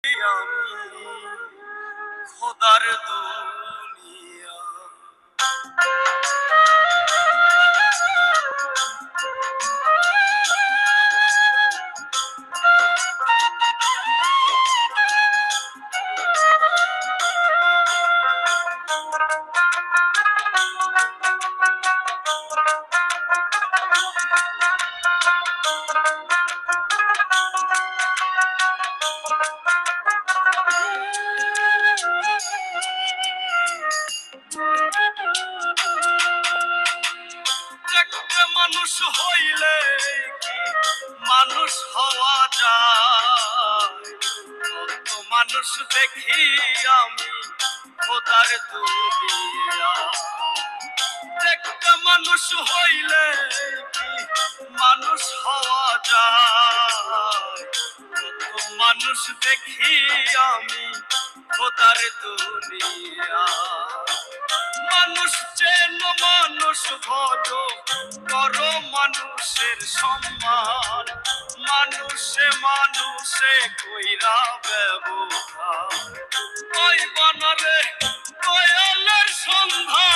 আমি খোদার দুনিয়া। একটা মানুষ হইলে কি মানুষ হওয়া যায়? কত মানুষ দেখি আমি খোদার দুনিয়া। একটা মানুষ হইলে কি মানুষ হওয়া যায়? কত মানুষ দেখি আমি খোদার দুনিয়া। মানুষ চেন মানুষ ভজ করো মানুষের সম্মান, মানুষে মানুষে কইরা ব্যবহার। ওই বনরে দয়ালের সন্ধান